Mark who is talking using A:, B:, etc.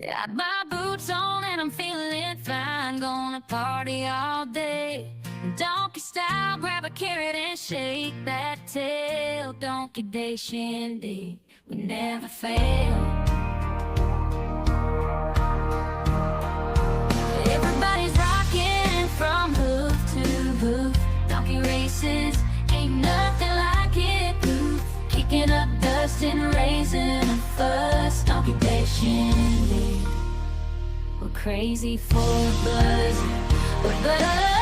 A: Got my boots on and I'm feeling fine. Gonna party all day. Donkey style, grab a carrot and shake that tail. Donkey Day shindig, we never fail. Everybody's rocking from hoof to hoof. Donkey races, ain't nothing like it. Ooh, kicking up dust and raising a fuss. Donkey Day shindig, we're crazy for buzz.